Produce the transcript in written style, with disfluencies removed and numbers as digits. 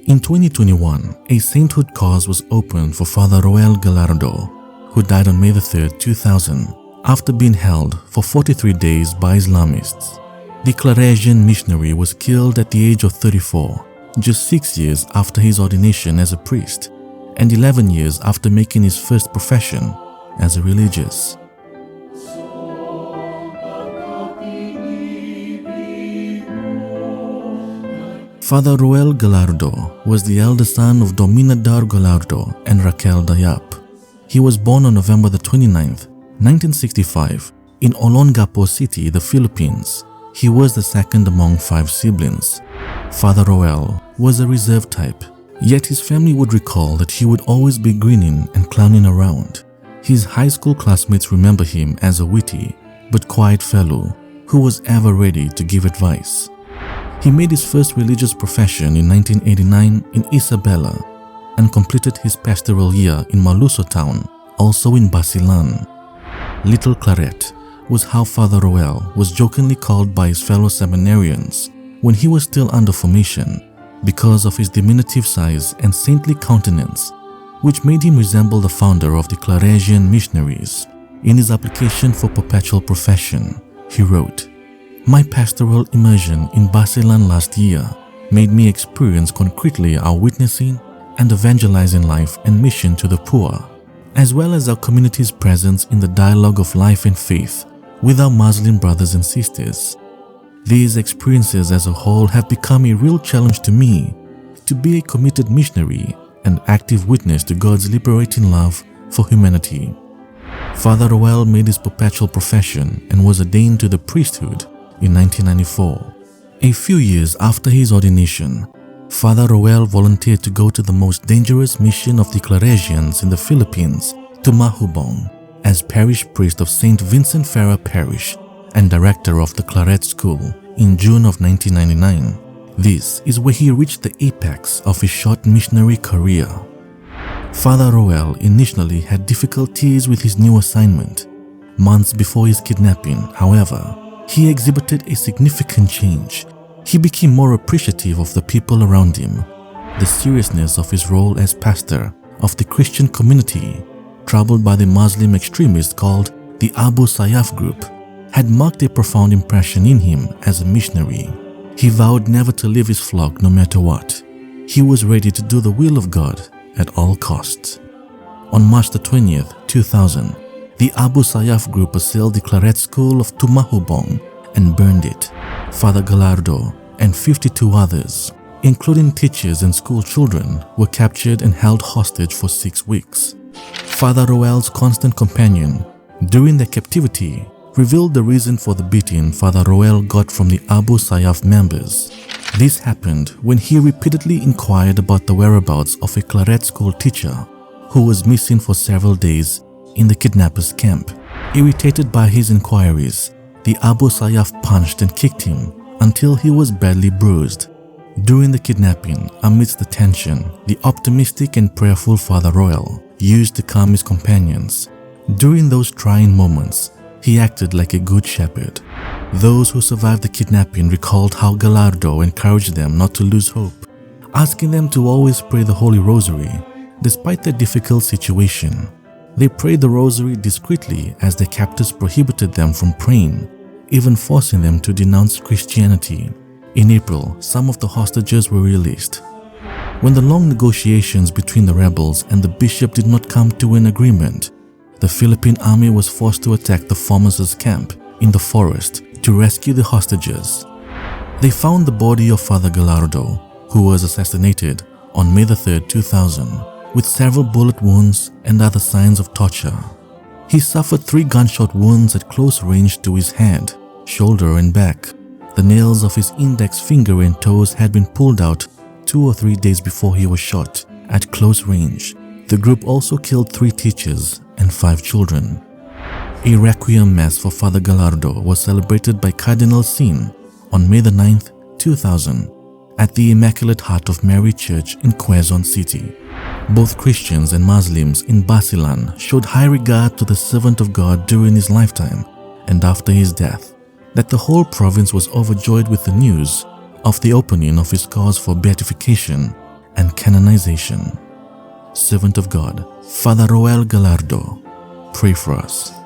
In 2021, a sainthood cause was opened for Father Rhoel Gallardo, who died on May 3, 2000, after being held for 43 days by Islamists. The Claretian missionary was killed at the age of 34, just 6 years after his ordination as a priest, and 11 years after making his first profession as a religious. Father Rhoel Gallardo was the elder son of Dominador Gallardo and Raquel Dayap. He was born on November 29, 1965, in Olongapo City, the Philippines. He was the second among 5 siblings. Father Rhoel was a reserved type, yet his family would recall that he would always be grinning and clowning around. His high school classmates remember him as a witty but quiet fellow who was ever ready to give advice. He made his first religious profession in 1989 in Isabela and completed his pastoral year in Maluso town, also in Basilan. Little Claret was how Father Rhoel was jokingly called by his fellow seminarians when he was still under formation because of his diminutive size and saintly countenance, which made him resemble the founder of the Claretian missionaries. In his application for perpetual profession, he wrote, "My pastoral immersion in Basilan last year made me experience concretely our witnessing and evangelizing life and mission to the poor, as well as our community's presence in the dialogue of life and faith with our Muslim brothers and sisters. These experiences as a whole have become a real challenge to me to be a committed missionary and active witness to God's liberating love for humanity." Father Rhoel made his perpetual profession and was ordained to the priesthood in 1994. A few years after his ordination, Father Rhoel volunteered to go to the most dangerous mission of the Claretians in the Philippines, Tumahubong, as parish priest of St. Vincent Ferrer Parish and director of the Claret School in June of 1999. This is where he reached the apex of his short missionary career. Father Rhoel initially had difficulties with his new assignment. Months before his kidnapping, however, he exhibited a significant change. He became more appreciative of the people around him. The seriousness of his role as pastor of the Christian community, troubled by the Muslim extremists called the Abu Sayaff group, had marked a profound impression in him as a missionary. He vowed never to leave his flock no matter what. He was ready to do the will of God at all costs. On March 20th, 2000, the Abu Sayaff group assailed the Claret School of Tumahubong and burned it. Father Gallardo and 52 others, including teachers and school children, were captured and held hostage for 6 weeks. Father Rhoel's constant companion during their captivity revealed the reason for the beating Father Rhoel got from the Abu Sayaff members. This happened when he repeatedly inquired about the whereabouts of a Claret school teacher who was missing for several days in the kidnappers' camp. Irritated by his inquiries, the Abu Sayaff punched and kicked him until he was badly bruised. During the kidnapping, amidst the tension, the optimistic and prayerful Father Rhoel used to calm his companions. During those trying moments, he acted like a good shepherd. Those who survived the kidnapping recalled how Gallardo encouraged them not to lose hope, asking them to always pray the Holy Rosary. Despite their difficult situation, they prayed the Rosary discreetly as their captors prohibited them from praying, even forcing them to denounce Christianity. In April, some of the hostages were released. When the long negotiations between the rebels and the bishop did not come to an agreement, the Philippine army was forced to attack the Formosa's camp in the forest to rescue the hostages. They found the body of Father Gallardo, who was assassinated on May 3, 2000, with several bullet wounds and other signs of torture. He suffered 3 gunshot wounds at close range to his head, shoulder and back. The nails of his index finger and toes had been pulled out 2 or 3 days before he was shot at close range. The group also killed 3 teachers and 5 children. A requiem mass for Father Gallardo was celebrated by Cardinal Sin on May 9, 2000, at the Immaculate Heart of Mary Church in Quezon City. Both Christians and Muslims in Basilan showed high regard to the servant of God during his lifetime and after his death, that the whole province was overjoyed with the news of the opening of his cause for beatification and canonization. Servant of God, Father Rhoel Gallardo, pray for us.